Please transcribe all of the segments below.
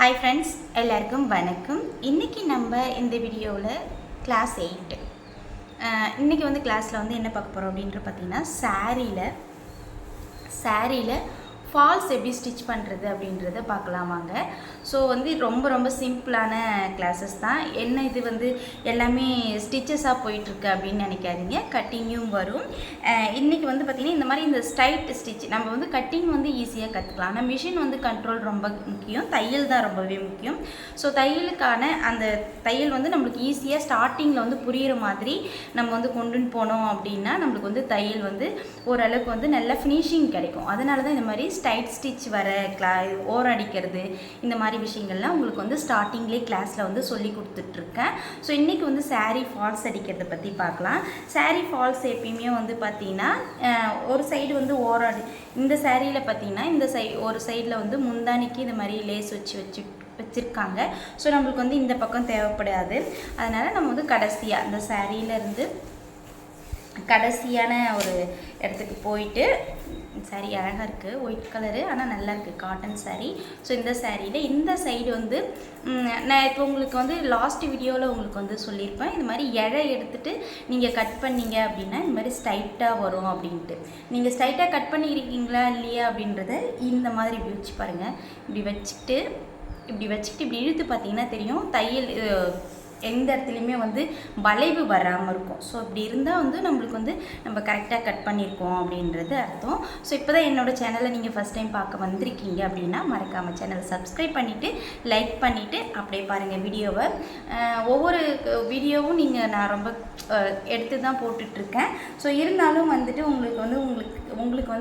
Hi friends, எல்லாருக்கும் வணக்கம். இன்றைக்கி நம்ம இந்த வீடியோவில் கிளாஸ் 8 இன்றைக்கி கிளாஸில் என்ன பார்க்க போகிறோம் அப்படின்ற பார்த்திங்கன்னா சாரியில் ஃபால்ஸ் எப்படி ஸ்டிச் பண்ணுறது அப்படின்றத பார்க்கலாம் வாங்க. ஸோ ரொம்ப ரொம்ப சிம்பிளான கிளாஸஸ் தான். என்ன இது எல்லாமே ஸ்டிச்சஸாக போயிட்டுருக்கு அப்படின்னு நினைக்காதீங்க. கட்டிங்கும் வரும். இன்றைக்கி பார்த்திங்கன்னா இந்த மாதிரி இந்த ஸ்ட்ரைட் ஸ்டிச் நம்ம கட்டிங் ஈஸியாக கற்றுக்கலாம். ஆனால் மிஷின் கண்ட்ரோல் ரொம்ப முக்கியம், தையல் தான் ரொம்பவே முக்கியம். ஸோ தையலுக்கான அந்த தையல் நம்மளுக்கு ஈஸியாக ஸ்டார்டிங்கில் புரிகிற மாதிரி நம்ம கொண்டுன்னு போனோம் அப்படின்னா நம்மளுக்கு தையல் ஓரளவுக்கு நல்ல ஃபினிஷிங் கிடைக்கும். அதனால தான் இந்த மாதிரி ஸ்டைட் ஸ்டிச் வர ஓரம் அடிக்கிறது இந்த மாதிரி விஷயங்கள்லாம் உங்களுக்கு ஸ்டார்டிங்லேயே கிளாஸில் சொல்லி கொடுத்துட்ருக்கேன். ஸோ இன்றைக்கி சாரீ ஃபால்ஸ் அடிக்கிறத பற்றி பார்க்கலாம். சாரீ ஃபால்ஸ் எப்பயுமே பார்த்தீங்கன்னா ஒரு சைடு ஓரம் இந்த சாரியில் பார்த்தீங்கன்னா இந்த ஒரு சைடில் முந்தானிக்கு இந்த மாதிரி லேஸ் வச்சுருக்காங்க. ஸோ நம்மளுக்கு இந்த பக்கம் தேவைப்படாது. அதனால் நம்ம கடைசியாக இந்த சாரியிலேருந்து கடைசியான ஒரு இடத்துக்கு போயிட்டு, சாரி அழகாக இருக்குது, ஒயிட் கலரு, ஆனால் நல்லா இருக்குது, காட்டன் சாரீ. ஸோ இந்த சாரியில் இந்த சைடு நான் இப்போ உங்களுக்கு லாஸ்ட் வீடியோவில் உங்களுக்கு சொல்லியிருப்பேன், இந்த மாதிரி இழை எடுத்துகிட்டு நீங்கள் கட் பண்ணிங்க அப்படின்னா இந்த மாதிரி ஸ்ட்ரைட்டாக வரும் அப்படின்ட்டு. நீங்கள் ஸ்ட்ரைட்டாக கட் பண்ணியிருக்கீங்களா இல்லையா அப்படின்றத இந்த மாதிரி இப்படி வச்சு பாருங்கள். இப்படி வச்சுக்கிட்டு இப்படி இழுத்து பார்த்தீங்கன்னா தெரியும் தையல் எந்த இடத்துலையுமே வளைவு வராமல் இருக்கும். ஸோ இப்படி இருந்தால் நம்மளுக்கு நம்ம கரெக்டாக கட் பண்ணியிருக்கோம் அப்படின்றது அர்த்தம். ஸோ இப்போ தான் என்னோடய சேனலை நீங்கள் ஃபஸ்ட் டைம் பார்க்க வந்திருக்கீங்க அப்படின்னா மறக்காமல் சேனலை சப்ஸ்கிரைப் பண்ணிவிட்டு லைக் பண்ணிவிட்டு அப்படியே பாருங்கள் வீடியோவை. ஒவ்வொரு வீடியோவும் நான் ரொம்ப எடுத்து தான் போட்டுட்ருக்கேன். ஸோ இருந்தாலும் உங்களுக்கு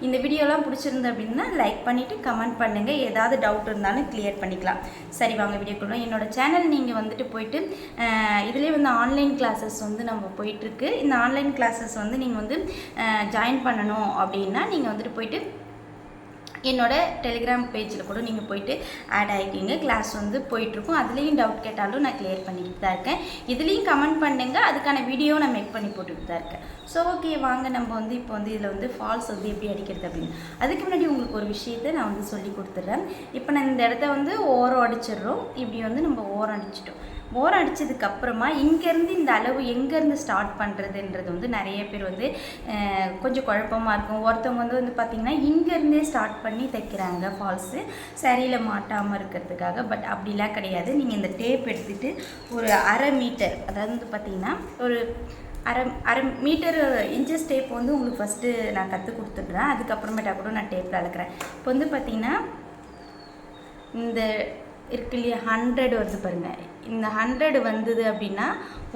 இந்த வீடியோலாம் பிடிச்சிருந்து அப்படின்னா லைக் பண்ணிவிட்டு கமெண்ட் பண்ணுங்கள். ஏதாவது டவுட் இருந்தாலும் கிளியர் பண்ணிக்கலாம். சரி வாங்க வீடியோக்குள்ள. என்னோடய சேனல் நீங்கள் போயிட்டு இதுலேயே ஆன்லைன் கிளாஸஸ் நம்ம போயிட்டுருக்கு. இந்த ஆன்லைன் கிளாஸஸ் நீங்கள் ஜாயின் பண்ணணும் அப்படின்னா நீங்கள் போயிட்டு என்னோட டெலிகிராம் பேஜில் கூட நீங்கள் போயிட்டு ஆட் ஆகிக்கிங்க. கிளாஸ் போயிட்டுருக்கும். அதுலேயும் டவுட் கேட்டாலும் நான் கிளியர் பண்ணிக்கிட்டு தான் இருக்கேன். இதுலேயும் கமெண்ட் பண்ணுங்கள், அதுக்கான வீடியோ நான் மேக் பண்ணி போட்டுக்கிட்டு தான் இருக்கேன். ஸோ ஓகே வாங்க நம்ம இப்போ இதில் ஃபால்ஸ் எப்படி அடிக்கிறது அப்படின்னு. அதுக்கு முன்னாடி உங்களுக்கு ஒரு விஷயத்தை நான் சொல்லி கொடுத்துட்றேன். இப்போ நான் இந்த இடத்த ஓரம் அடிச்சிடுறோம். இப்படி நம்ம ஓரம் அடிச்சிட்டோம். ஓரம் அடித்ததுக்கப்புறமா இங்கேருந்து இந்த அளவு எங்கேருந்து ஸ்டார்ட் பண்ணுறதுன்றது நிறைய பேர் கொஞ்சம் குழப்பமாக இருக்கும். ஒருத்தவங்க பார்த்திங்கன்னா இங்கேருந்தே ஸ்டார்ட் பண்ணி தைக்கிறாங்க ஃபால்ஸு சாரியில் மாட்டாமல் இருக்கிறதுக்காக. பட் அப்படிலாம் கிடையாது. நீங்கள் இந்த டேப் எடுத்துகிட்டு ஒரு 1/2 மீட்டர், அதாவது பார்த்திங்கன்னா ஒரு அரை மீட்டர் இன்ச்சஸ் டேப் உங்களுக்கு ஃபஸ்ட்டு நான் கற்றுக் கொடுத்துட்றேன். அதுக்கப்புறமேட்டா கூட நான் டேப்பில் அளக்குறேன். இப்போ பார்த்திங்கன்னா இந்த இருக்கு இல்லையா 100 வருது பாருங்கள். இந்த 100 வந்தது அப்படின்னா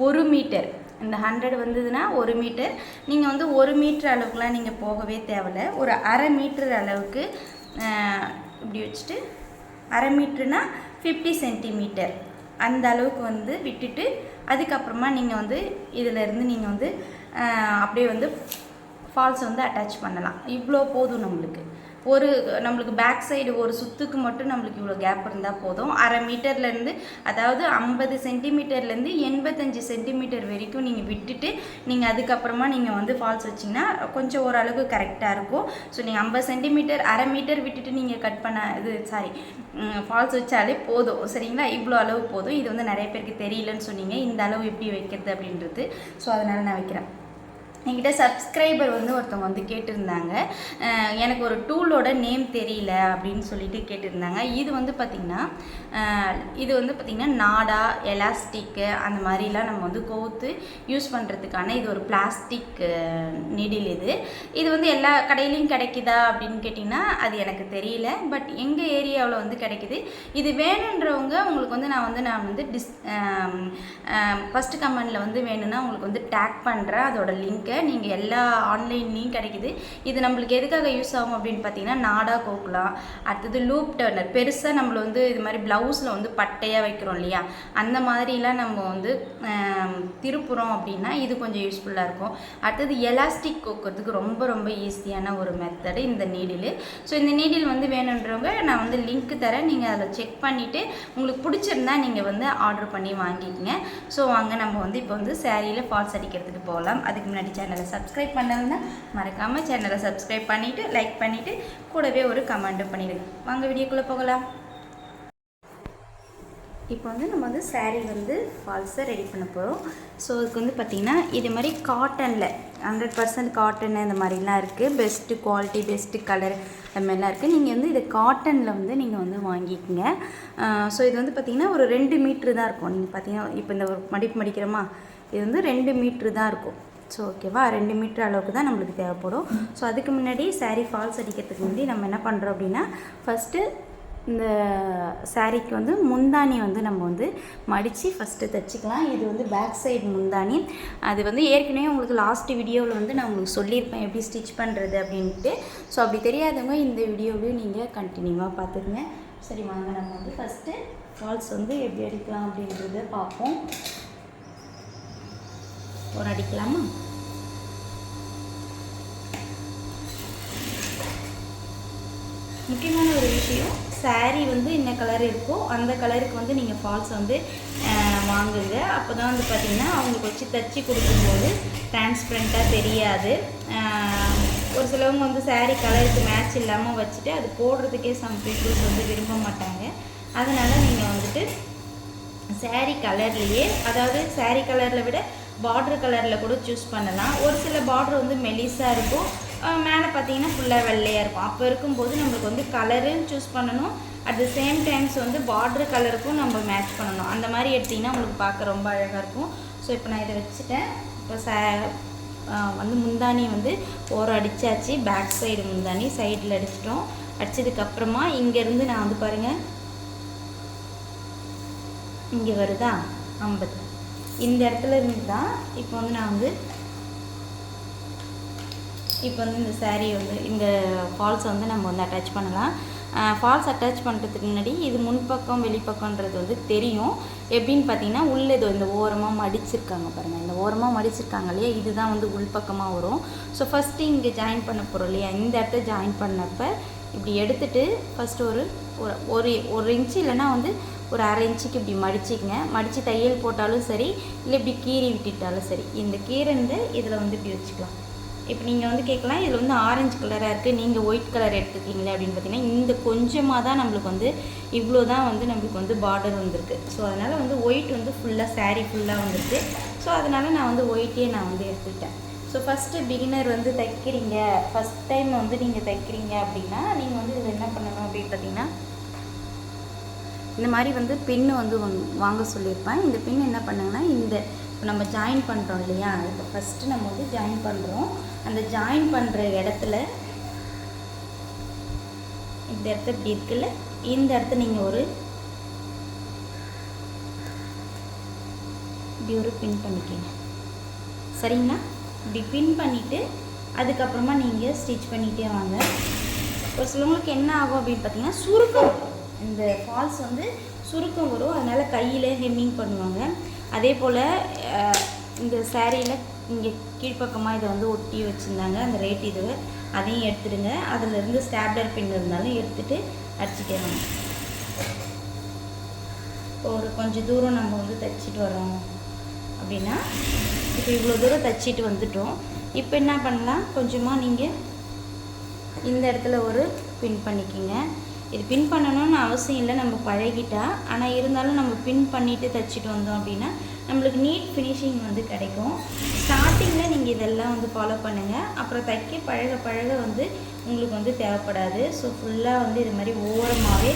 1 மீட்டர். இந்த 100 வந்ததுன்னா 1 மீட்டர். நீங்கள் 1 மீட்டர் அளவுக்குலாம் நீங்கள் போகவே தேவையில்லை. ஒரு 1/2 மீட்டர் அளவுக்கு இப்படி வச்சுட்டு 1/2 மீட்டர்னா 50 சென்டிமீட்டர் அந்த அளவுக்கு விட்டுட்டு அதுக்கப்புறமா நீங்கள் இதிலேருந்து நீங்கள் அப்படியே ஃபால்ஸ் அட்டாச் பண்ணலாம். இவ்வளோ போதும் நம்மளுக்கு பேக் சைடு ஒரு சுற்றுக்கு மட்டும் நம்மளுக்கு இவ்வளோ கேப் இருந்தால் போதும். 1/2 மீட்டர்லேருந்து, அதாவது 50 சென்டிமீட்டர்லேருந்து 85 சென்டிமீட்டர் வரைக்கும் நீங்கள் விட்டுட்டு நீங்கள் அதுக்கப்புறமா நீங்கள் ஃபால்ஸ் வச்சிங்கன்னா கொஞ்சம் ஓரளவுக்கு கரெக்டாக இருக்கும். ஸோ நீங்கள் 50 சென்டிமீட்டர் 1/2 மீட்டர் விட்டுட்டு நீங்கள் கட் பண்ண ஃபால்ஸ் வச்சாலே போதும். சரிங்களா? இவ்வளோ அளவு போதும். இது நிறைய பேருக்கு தெரியலன்னு சொன்னீங்க, இந்த அளவு எப்படி வைக்கிறது அப்படின்றது. ஸோ அதனால் நான் வைக்கிறேன். என்கிட்ட சப்ஸ்கிரைபர் ஒருத்தவங்க கேட்டிருந்தாங்க, எனக்கு ஒரு டூலோட நேம் தெரியல அப்படின்னு சொல்லிட்டு கேட்டிருந்தாங்க. இது பார்த்திங்கன்னா நாடா, எலாஸ்டிக்கு அந்த மாதிரிலாம் நம்ம கோர்த்து யூஸ் பண்ணுறதுக்கான இது ஒரு பிளாஸ்டிக் நீடில். இது எல்லா கடையிலையும் கிடைக்குதா அப்படின்னு கேட்டிங்கன்னா அது எனக்கு தெரியல. பட் எங்கள் ஏரியாவில் கிடைக்குது. இது வேணுன்றவங்க உங்களுக்கு நான் ஃபஸ்ட்டு கமெண்டில் வேணும்னா உங்களுக்கு டேக் பண்ணுறேன் அதோட லிங்க்கை. நீங்கள் எல்லா ஆன்லைன்லேயும் கிடைக்குது. இது நம்மளுக்கு எதுக்காக யூஸ் ஆகும் அப்படின்னு பார்த்தீங்கன்னா நாடா கோக்கலாம். அடுத்தது லூப் டர்னர், பெருசாக நம்மள இது மாதிரி ப்ளவுஸில் பட்டையாக வைக்கிறோம் இல்லையா, அந்த மாதிரிலாம் நம்ம திருப்புறோம் அப்படின்னா இது கொஞ்சம் யூஸ்ஃபுல்லாக இருக்கும். அடுத்தது எலாஸ்டிக் கோக்கிறதுக்கு ரொம்ப ரொம்ப ஈஸியான ஒரு மெத்தடு இந்த நீடில். ஸோ இந்த நீடில் வேணுன்றவங்க நான் லிங்க் தரேன். நீங்கள் அதில் செக் பண்ணிவிட்டு உங்களுக்கு பிடிச்சிருந்தா நீங்கள் ஆர்டர் பண்ணி வாங்கிக்கங்க. ஸோ வாங்க நம்ம இப்போ சாரியில் ஃபால்ஸ் அடிக்கிறதுக்கு போகலாம். அதுக்கு முன்னாடி சேனலை சப்ஸ்கிரைப் பண்ணலன்னா மறக்காமல் சேனலை சப்ஸ்கிரைப் பண்ணிவிட்டு லைக் பண்ணிவிட்டு கூடவே ஒரு கமெண்ட்டும் பண்ணிடுங்க. வாங்க வீடியோக்குள்ளே போகலாம். இப்போ வந்து நம்ம வந்து சாரீ வந்து ஃபால்ஸை ரெடி பண்ண போகிறோம். ஸோ அதுக்கு வந்து பார்த்திங்கன்னா இது மாதிரி காட்டனில் 100% காட்டன் இந்த மாதிரிலாம் இருக்குது. பெஸ்ட்டு குவாலிட்டி, பெஸ்ட்டு கலர் அது மாதிரிலாம் இருக்குது. நீங்கள் வந்து இது காட்டனில் வந்து நீங்கள் வந்து வாங்கிக்கோங்க. ஸோ இது வந்து பார்த்திங்கன்னா ஒரு 2 மீட்ரு தான் இருக்கும். நீங்கள் பார்த்திங்கன்னா இப்போ இந்த ஒரு மடிப்பு மடிக்கிறோமா, இது வந்து 2 மீட்ரு தான் இருக்கும். ஸோ ஓகேவா, 2 மீட்டர் அளவுக்கு தான் நம்மளுக்கு தேவைப்படும். ஸோ அதுக்கு முன்னாடி சாரீ ஃபால்ஸ் அடிக்கிறதுக்கு முன்னாடி நம்ம என்ன பண்ணுறோம் அப்படின்னா, ஃபஸ்ட்டு இந்த சாரீக்கு வந்து முந்தானி வந்து நம்ம வந்து மடித்து ஃபஸ்ட்டு தைச்சிக்கலாம். இது வந்து பேக் சைடு முந்தானி. அது வந்து ஏற்கனவே உங்களுக்கு லாஸ்ட் வீடியோவில் வந்து நான் உங்களுக்கு சொல்லியிருப்பேன் எப்படி ஸ்டிச் பண்ணுறது அப்படின்ட்டு. ஸோ அப்படி தெரியாதவங்க இந்த வீடியோவையும் நீங்கள் கண்டினியூவாக பார்த்துக்குங்க. சரி வாங்க, நம்ம வந்து ஃபஸ்ட்டு ஃபால்ஸ் வந்து எப்படி அடிக்கலாம் அப்படின்றத பார்ப்போம். ஒரு அடிக்கலாமா? முக்கியமான ஒரு விஷயம், சாரீ வந்து என்ன கலர் இருக்கோ அந்த கலருக்கு வந்து நீங்கள் ஃபால்ஸ் வந்து வாங்குங்க. அப்போ தான் வந்து பார்த்திங்கன்னா அவங்களுக்கு வச்சு தைச்சி கொடுக்கும்போது டிரான்ஸ்பரண்ட்டாக தெரியாது. ஒரு சிலவங்க வந்து சாரீ கலருக்கு மேட்ச் இல்லாமல் வச்சுட்டு அது போடுறதுக்கே சம் பீப்புள்ஸ் வந்து விரும்ப மாட்டாங்க. அதனால் நீங்கள் வந்துட்டு சாரீ கலர்லேயே, அதாவது சாரீ கலரில் விட பார்டர் கலரில் கூட சூஸ் பண்ணலாம். ஒரு சில பார்டர் வந்து மெலிசாக இருக்கும், மேலே பார்த்தீங்கன்னா ஃபுல்லாக வெள்ளையாக இருக்கும். அப்போ இருக்கும்போது நம்மளுக்கு வந்து கலரும் சூஸ் பண்ணணும், அட் த சேம் டைம்ஸ் வந்து பார்டர் கலருக்கும் நம்ம மேட்ச் பண்ணணும். அந்த மாதிரி எடுத்திங்கன்னா உங்களுக்கு பார்க்க ரொம்ப அழகாக இருக்கும். ஸோ இப்போ நான் இதை வச்சுட்டேன். இப்போ வந்து முந்தானி வந்து ஓரம் அடித்தாச்சு. பேக் சைடு முந்தானி சைடில் அடிச்சிட்டோம். அடித்ததுக்கப்புறமா இங்கேருந்து நான் வந்து பாருங்கள், இங்கே வருதா 50, இந்த இடத்துல இருந்து தான் இப்போ வந்து நான் வந்து இந்த சாரீ வந்து இந்த ஃபால்ஸை வந்து நம்ம வந்து அட்டாச் பண்ணலாம். ஃபால்ஸ் அட்டாச் பண்ணுறதுக்கு முன்னாடி இது முன்பக்கம் வெளிப்பக்கம்ன்றது வந்து தெரியும். எப்படின்னு பார்த்தீங்கன்னா, உள்ளே இந்த ஓரமாக மடிச்சிருக்காங்க பாருங்கள், இந்த ஓரமாக மடிச்சிருக்காங்க இல்லையா, இதுதான் வந்து உள்பக்கமாக வரும். ஸோ ஃபஸ்ட்டு இங்கே ஜாயின் பண்ண போகிறோம் இல்லையா, இந்த இடத்த ஜாயின் பண்ணப்போ இப்படி எடுத்துகிட்டு ஃபஸ்ட்டு ஒரு இன்ச்சு இல்லைன்னா வந்து ஒரு அரை இன்ச்சுக்கு இப்படி மடிச்சிக்கங்க. மடித்து தையல் போட்டாலும் சரி, இல்லை இப்படி கீறி விட்டுட்டாலும் சரி, இந்த கீரந்து இதில் வந்து இப்படி வச்சுக்கலாம். இப்போ நீங்கள் வந்து கேட்கலாம், இதில் வந்து ஆரஞ்சு கலராக இருக்குது, நீங்கள் ஒயிட் கலர் எடுத்துக்கிங்களே அப்படின்னு பார்த்தீங்கன்னா, இந்த கொஞ்சமாக தான் நம்மளுக்கு வந்து இவ்வளோ தான் வந்து நம்மளுக்கு வந்து பார்டர் வந்திருக்கு. ஸோ அதனால் வந்து ஒயிட் வந்து ஃபுல்லாக சாரீ ஃபுல்லாக வந்துருக்கு. ஸோ அதனால் நான் வந்து ஒயிட்டே நான் வந்து எடுத்துக்கிட்டேன். ஸோ ஃபஸ்ட்டு பிகினர் வந்து தைக்கிறீங்க, ஃபஸ்ட் டைம் வந்து நீங்கள் தைக்கிறீங்க அப்படின்னா நீங்கள் வந்து இதில் என்ன பண்ணணும் அப்படின்னு பார்த்தீங்கன்னா, இந்த மாதிரி வந்து பின்னு வந்து வாங்க சொல்லியிருப்பேன். இந்த பின் என்ன பண்ணுங்கன்னா, இந்த இப்போ நம்ம ஜாயின் பண்ணுறோம் இல்லையா, இப்போ ஃபஸ்ட்டு நம்ம வந்து ஜாயின் பண்ணுறோம். அந்த ஜாயின் பண்ணுற இடத்துல இந்த இடத்த இப்படி இருக்குல்ல, இந்த இடத்த நீங்கள் இப்படி ஒரு பின் பண்ணிக்கோங்க. சரிங்களா? இப்படி பின் பண்ணிவிட்டு அதுக்கப்புறமா நீங்கள் ஸ்டிச் பண்ணிகிட்டே வாங்க. ஒரு சிலவங்களுக்கு என்ன ஆகும் அப்படின்னு பார்த்தீங்கன்னா, சுருக்கம் வரும். இந்த ஃபால்ஸ் வந்து சுருக்கம் வரும், அதனால் கையில் ஹெம்மிங் பண்ணுவாங்க. அதே போல் இந்த சாரியில் இங்கே கீழ்ப்பக்கமாக இதை வந்து ஒட்டி வச்சுருந்தாங்க, அந்த ரேட் இது, அதையும் எடுத்துடுங்க. அதிலிருந்து ஸ்டாப்லர் பின் இருந்தாலும் எடுத்துகிட்டு அடிச்சுட்டே வாங்க. ஒரு கொஞ்சம் தூரம் நம்ம வந்து தைச்சிட்டு வரோம் அப்படின்னா, இப்போ இவ்வளோ தூரம் தைச்சிட்டு வந்துட்டோம். இப்போ என்ன பண்ணலாம், கொஞ்சமாக நீங்கள் இந்த இடத்துல ஒரு பின் பண்ணிக்கிங்க. இது பின் பண்ணணும்னு அவசியம் இல்லை, நம்ம பழகிட்டா. ஆனால் இருந்தாலும் நம்ம பின் பண்ணிவிட்டு தைச்சிட்டு வந்தோம் அப்படின்னா நம்மளுக்கு நீட் ஃபினிஷிங் வந்து கிடைக்கும். ஸ்டார்டிங்கில் நீங்கள் இதெல்லாம் வந்து ஃபாலோ பண்ணுங்கள். அப்புறம் தைக்க பழக வந்து உங்களுக்கு வந்து தேவைப்படாது. ஸோ ஃபுல்லாக வந்து இது மாதிரி ஓரமாகவே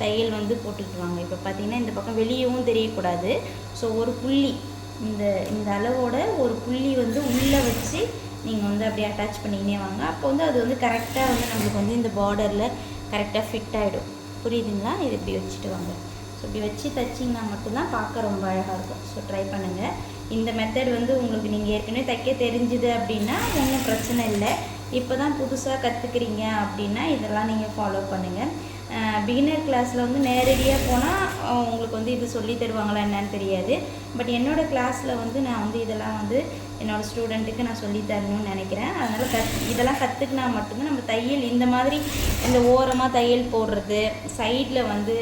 தையல் வந்து போட்டுக்கிட்டு வாங்க. இப்போ பார்த்திங்கன்னா இந்த பக்கம் வெளியவும் தெரியக்கூடாது. ஸோ ஒரு புள்ளி, இந்த அளவோட ஒரு புள்ளி வந்து உள்ளே வச்சு நீங்கள் வந்து அப்படியே அட்டாச் பண்ணிக்கினே வாங்க. அப்போ வந்து அது வந்து கரெக்டாக வந்து நம்மளுக்கு வந்து இந்த பார்டரில் கரெக்டாக ஃபிட் ஆகிடும். புரியுதுங்களா? இது இப்படி வச்சுட்டு வாங்க. ஸோ இப்படி வச்சு தைச்சிங்கன்னா மட்டும்தான் பார்க்க ரொம்ப அழகாக இருக்கும். ஸோ ட்ரை பண்ணுங்கள். இந்த மெத்தட் வந்து உங்களுக்கு நீங்கள் ஏற்கனவே தைக்க தெரிஞ்சுது அப்படின்னா ஒன்றும் பிரச்சனை இல்லை. இப்போ தான் புதுசாக கற்றுக்குறீங்க அப்படின்னா இதெல்லாம் நீங்கள் ஃபாலோ பண்ணுங்கள். பிகினர் கிளாஸில் வந்து நேரடியாக போனால் உங்களுக்கு வந்து இது சொல்லி தருவாங்களா என்னன்னு தெரியாது. பட் என்னோடய கிளாஸில் வந்து நான் வந்து இதெல்லாம் வந்து என்னோடய ஸ்டூடெண்ட்டுக்கு நான் சொல்லி தரணும்னு நினைக்கிறேன். அதனால் இதெல்லாம் கற்றுக்கினா மட்டும்தான் நம்ம தையல் இந்த மாதிரி இந்த ஓரமாக தையல் போடுறது, சைடில் வந்து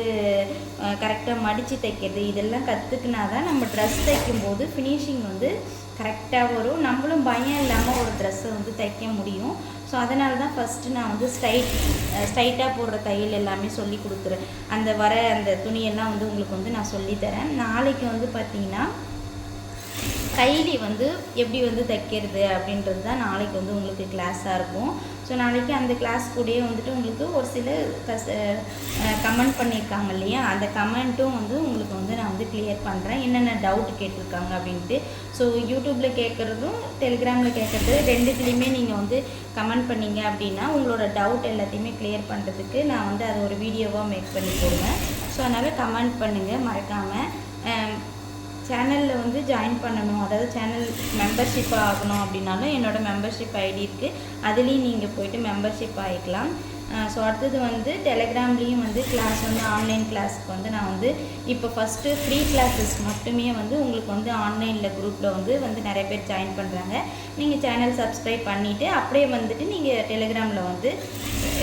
கரெக்டாக மடித்து தைக்கிறது, இதெல்லாம் கற்றுக்கினா தான் நம்ம ட்ரெஸ் தைக்கும்போது ஃபினிஷிங் வந்து கரெக்டாக வரும். நம்மளும் பயம் இல்லாமல் ஒரு ட்ரெஸ்ஸை வந்து தைக்க முடியும். ஸோ அதனால தான் ஃபஸ்ட்டு நான் வந்து ஸ்ட்ரைட்டாக போடுற தையல் எல்லாமே சொல்லி கொடுக்குறேன். அந்த துணியெல்லாம் வந்து உங்களுக்கு வந்து நான் சொல்லித்தரேன். நாளைக்கு வந்து பார்த்திங்கன்னா கைலி வந்து எப்படி வந்து தைக்கிறது அப்படின்றது தான் நாளைக்கு வந்து உங்களுக்கு கிளாஸாக இருக்கும். ஸோ நாளைக்கு அந்த கிளாஸ் கூடயே வந்துட்டு உங்களுக்கு ஒரு சில கமெண்ட் பண்ணியிருக்காங்க இல்லையா, அந்த கமெண்ட்டும் வந்து உங்களுக்கு வந்து நான் வந்து கிளியர் பண்ணுறேன், என்னென்ன டவுட் கேட்டிருக்காங்க அப்படின்ட்டு. ஸோ யூடியூப்பில் கேட்குறதும் டெலிகிராமில் கேட்குறது ரெண்டுத்துலேயுமே நீங்கள் வந்து கமெண்ட் பண்ணிங்க அப்படின்னா உங்களோட டவுட் எல்லாத்தையுமே கிளியர் பண்ணுறதுக்கு நான் வந்து அதை ஒரு வீடியோவாக மேக் பண்ணி போடுவேன். ஸோ அதனால் கமெண்ட் பண்ணுங்கள் மறக்காமல். சேனலில் வந்து ஜாயின் பண்ணணும், அதாவது சேனல் மெம்பர்ஷிப் ஆகணும் அப்படின்னாலும் என்னோடய மெம்பர்ஷிப் ஐடி இருக்குது, அதுலேயும் நீங்கள் போய்ட்டு மெம்பர்ஷிப் ஆகிக்கலாம். ஸோ அடுத்தது வந்து டெலிகிராம்லேயும் வந்து கிளாஸ் வந்து ஆன்லைன் கிளாஸுக்கு வந்து நான் வந்து இப்போ ஃபஸ்ட்டு ஃப்ரீ கிளாஸஸ் மட்டுமே வந்து உங்களுக்கு வந்து ஆன்லைனில் குரூப்பில் வந்து நிறைய பேர் ஜாயின் பண்ணுறாங்க. நீங்கள் சேனல் சப்ஸ்கிரைப் பண்ணிவிட்டு அப்படியே வந்துட்டு நீங்கள் டெலிகிராமில் வந்து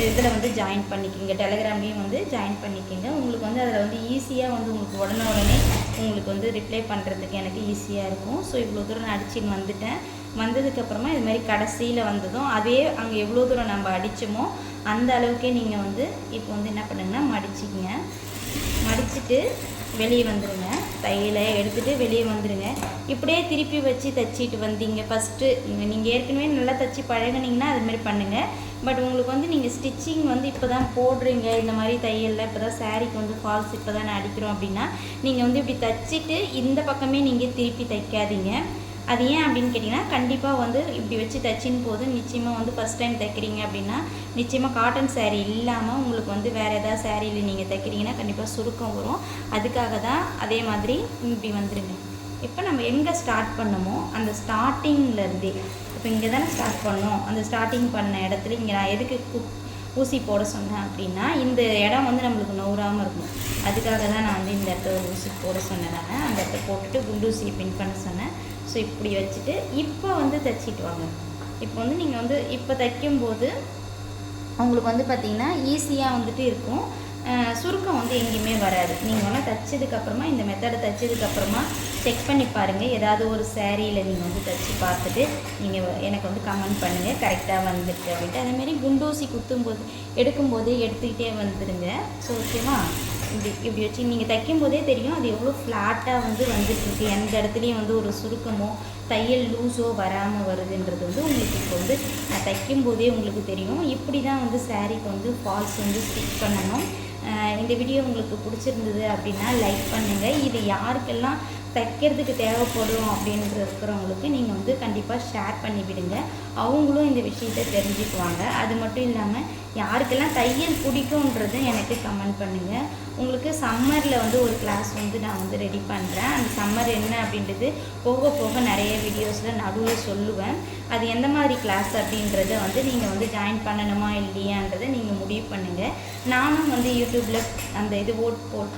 இதில் வந்து ஜாயின் பண்ணிக்கிங்க, டெலிகிராம்லேயும் வந்து ஜாயின் பண்ணிக்கிங்க. உங்களுக்கு வந்து அதில் வந்து ஈஸியாக வந்து உங்களுக்கு உடனே உங்களுக்கு வந்து ரிப்ளை பண்ணுறதுக்கு எனக்கு ஈஸியாக இருக்கும். ஸோ இவ்வளோ தூரம் நான் அடிச்சுன்னு வந்துட்டேன். வந்ததுக்கப்புறமா இது மாதிரி கடைசியில் வந்ததும் அதே அங்கே எவ்வளோ தூரம் நம்ம அடித்தோமோ அந்த அளவுக்கே நீங்கள் வந்து இப்போ வந்து என்ன பண்ணுங்கன்னா மடிச்சிக்கங்க. மடிச்சுட்டு வெளியே வந்துடுங்க, தையலை எடுத்துகிட்டு வெளியே வந்துடுங்க. இப்படியே திருப்பி வச்சு தைச்சிட்டு வந்தீங்க ஃபஸ்ட்டு நீங்கள் ஏற்கனவே நல்லா தைச்சி பழகினீங்கன்னா அதுமாதிரி பண்ணுங்கள். பட் உங்களுக்கு வந்து நீங்கள் ஸ்டிச்சிங் வந்து இப்போ தான் போடுறீங்க, இந்த மாதிரி தையலில் இப்போ தான் சாரீக்கு வந்து ஃபால்ஸ் இப்போ தான் அடிக்கிறோம் அப்படின்னா நீங்கள் வந்து இப்படி தைச்சிட்டு இந்த பக்கமே நீங்கள் திருப்பி தைக்காதீங்க. அது ஏன் அப்படின்னு கேட்டிங்கன்னா கண்டிப்பாக வந்து இப்படி வச்சு தைச்சின்னு போது நிச்சயமாக வந்து ஃபஸ்ட் டைம் தைக்கிறீங்க அப்படின்னா நிச்சயமாக காட்டன் சேரீ இல்லாமல் உங்களுக்கு வந்து வேறு ஏதாவது சேரீயில் நீங்கள் தைக்கிறீங்கன்னா கண்டிப்பாக சுருக்கம் வரும். அதுக்காக தான் அதே மாதிரி இப்படி வந்துடுங்க. இப்போ நம்ம எங்கே ஸ்டார்ட் பண்ணமோ அந்த ஸ்டார்டிங்லேருந்தே இப்போ இங்கே தானே ஸ்டார்ட் பண்ணோம், அந்த ஸ்டார்டிங் பண்ண இடத்துல இங்கே நான் எதுக்கு ஊசி போட சொன்னேன் அப்படின்னா இந்த இடம் வந்து நம்மளுக்கு நவுறாமல் இருக்கும். அதுக்காக தான் நான் வந்து இந்த இடத்துல ஒரு ஊசி போட சொன்னேன். நான் அந்த இடத்த போட்டுட்டு குண்டூசியை பின் பண்ண சொன்னேன். ஸோ இப்படி வச்சுட்டு இப்போ வந்து தைச்சிட்டு வாங்க. இப்போ வந்து நீங்கள் வந்து இப்போ தைக்கும்போது உங்களுக்கு வந்து பார்த்திங்கன்னா ஈஸியாக வந்துட்டு இருக்கும், சுருக்கம் வந்து எங்கேயுமே வராது. நீங்கள் வேணால் தைச்சதுக்கப்புறமா இந்த மெத்தடை தைச்சதுக்கப்புறமா செக் பண்ணி பாருங்கள். ஏதாவது ஒரு சேரீயில் நீங்கள் வந்து தைச்சி பார்த்துட்டு நீங்கள் எனக்கு வந்து கமெண்ட் பண்ணுங்கள் கரெக்டாக வந்துட்டு அப்படின்ட்டு. அதேமாரி குண்டூசி எடுக்கும்போது எடுத்துக்கிட்டே வந்துடுங்க. ஸோ ஓகேவா, இப்படி வச்சு நீங்கள் தைக்கும்போதே தெரியும் அது எவ்வளோ ஃப்ளாட்டாக வந்து வந்துட்டுருக்கு, எந்த இடத்துலையும் வந்து ஒரு சுருக்கமோ தையல் லூஸோ வராமல் வருதுன்றது வந்து உங்களுக்கு இப்போ வந்து நான் தைக்கும்போதே உங்களுக்கு தெரியும். இப்படி தான் வந்து சாரீக்கு வந்து ஃபால்ஸ் வந்து ஸ்டிச் பண்ணணும். இந்த வீடியோ உங்களுக்கு பிடிச்சிருந்தது அப்படின்னா லைக் பண்ணுங்கள். இது யாருக்கெல்லாம் தைக்கிறதுக்கு தேவைப்படும் அப்படின்ற இருக்கிறவங்களுக்கு நீங்கள் வந்து கண்டிப்பாக ஷேர் பண்ணிவிடுங்க, அவங்களும் இந்த விஷயத்தை தெரிஞ்சுக்குவாங்க. அது மட்டும் இல்லாமல் யாருக்கெல்லாம் தையல் பிடிக்கும்ன்றது எனக்கு கமெண்ட் பண்ணுங்கள். உங்களுக்கு சம்மரில் வந்து ஒரு கிளாஸ் வந்து நான் வந்து ரெடி பண்ணுறேன். அந்த சம்மர் என்ன அப்படின்றது போக போக நிறைய வீடியோஸில் நடுவில் சொல்லுவேன். அது எந்த மாதிரி கிளாஸ் அப்படின்றத வந்து நீங்கள் வந்து ஜாயின் பண்ணணுமா இல்லையான்றதை நீங்கள் முடிவு பண்ணுங்கள். நானும் வந்து யூடியூப்பில் அந்த இது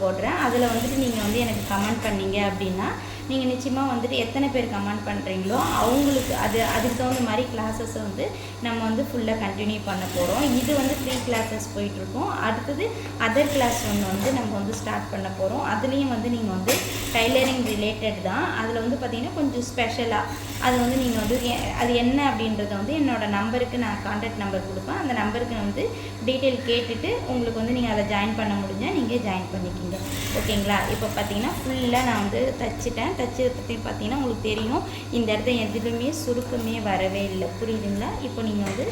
போடுறேன், அதில் வந்துட்டு நீங்கள் வந்து எனக்கு கமெண்ட் பண்ணீங்க அப்படின்னா நீங்கள் நிச்சயமாக வந்துட்டு எத்தனை பேர் கமெண்ட் பண்ணுறீங்களோ அவங்களுக்கு அதுக்கு தகுந்த மாதிரி கிளாஸஸை வந்து நம்ம வந்து ஃபுல்லாக கண்டினியூ பண்ண போகிறோம். இது வந்து ஃப்ரீ கிளாஸஸ் போயிட்டுருக்கோம். அடுத்தது அதர் கிளாஸ் ஒன்று வந்து நம்ம வந்து ஸ்டார்ட் பண்ண போகிறோம். அதுலேயும் வந்து நீங்கள் வந்து டைலரிங் ரிலேட்டட் தான். அதில் வந்து பார்த்திங்கன்னா கொஞ்சம் ஸ்பெஷலாக அது வந்து நீங்கள் வந்து அது என்ன அப்படின்றத வந்து என்னோடய நம்பருக்கு நான் கான்டாக்ட் நம்பர் கொடுப்பேன். அந்த நம்பருக்கு வந்து டீட்டெயில் கேட்டுட்டு உங்களுக்கு வந்து நீங்கள் அதை ஜாயின் பண்ண முடிஞ்சால் நீங்கள் ஜாயின் பண்ணிக்கிங்க. ஓகேங்களா, இப்போ பார்த்தீங்கன்னா ஃபுல்லாக நான் வந்து தைச்சிட்டேன். தைச்சதை பற்றி பார்த்தீங்கன்னா உங்களுக்கு தெரியும் இந்த இடத்த எதுவுமே சுருக்கமே வரவே இல்லை, புரியுதுங்களா. இப்போ நீங்கள் வந்து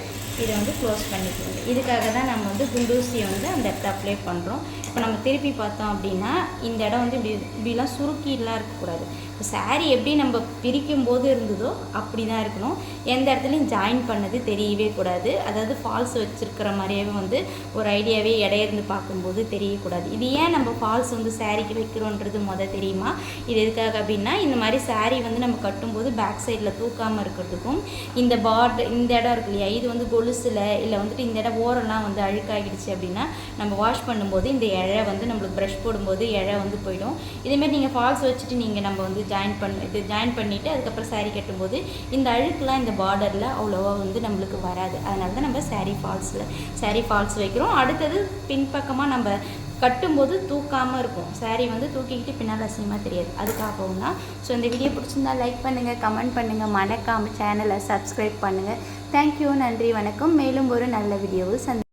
இதை வந்து க்ளோஸ் பண்ணிக்கோங்க. இதுக்காக தான் நம்ம வந்து குண்டூசியை வந்து அந்த இடத்த அப்ளை பண்ணுறோம். இப்போ நம்ம திருப்பி பார்த்தோம் அப்படின்னா இந்த இடம் வந்து இப்படிலாம் சுருக்கிலாம் இருக்கக்கூடாது. இப்போ சாரீ எப்படி நம்ம பிரிக்கும் போது இருந்ததோ அப்படி தான் இருக்கணும். எந்த இடத்துலையும் ஜாயின் பண்ணது தெரியவே கூடாது. அதாவது ஃபால்ஸ் வச்சுருக்கிற மாதிரியே வந்து ஒரு ஐடியாவே இடையிருந்து பார்க்கும்போது தெரியக்கூடாது. இது ஏன் நம்ம ஃபால்ஸ் வந்து சாரீக்கு வைக்கிறோன்றது தெரியுமா? இது எதுக்காக அப்படின்னா இந்த மாதிரி சாரீ வந்து நம்ம கட்டும்போது பேக் சைடில் தூக்காமல் இருக்கிறதுக்கும், இந்த இந்த இடம் இருக்கு இல்லையா, இது வந்து கொலுசில் இல்லை வந்துட்டு இந்த இடம் ஓரெல்லாம் வந்து அழுக்காகிடுச்சு அப்படின்னா நம்ம வாஷ் பண்ணும்போது இந்த இழை வந்து நம்மளுக்கு ப்ரஷ் போடும்போது இழை வந்து போயிடும். இதேமாதிரி நீங்கள் ஃபால்ஸ் வச்சுட்டு நீங்கள் நம்ம வந்து ஜாயின் பண்ணிவிட்டு அதுக்கப்புறம் சாரீ கட்டும்போது இந்த அழுக்கெலாம் இந்த பார்டரில் அவ்வளோவா வந்து நம்மளுக்கு வராது. அதனால தான் நம்ம சாரீ ஃபால்ஸ் வைக்கிறோம். அடுத்தது பின்பக்கமாக நம்ம கட்டும்போது தூக்காமல் இருக்கும். saree வந்து தூக்கிக்கிட்டு பின்னால் அசிங்கமாக தெரியாது. அதுக்காகவும் தான். ஸோ இந்த வீடியோ பிடிச்சிருந்தா லைக் பண்ணுங்கள், கமெண்ட் பண்ணுங்கள், மறக்காமல் சேனலை சப்ஸ்கிரைப் பண்ணுங்கள். தேங்க்யூ, நன்றி, வணக்கம். மேலும் ஒரு நல்ல வீடியோவில்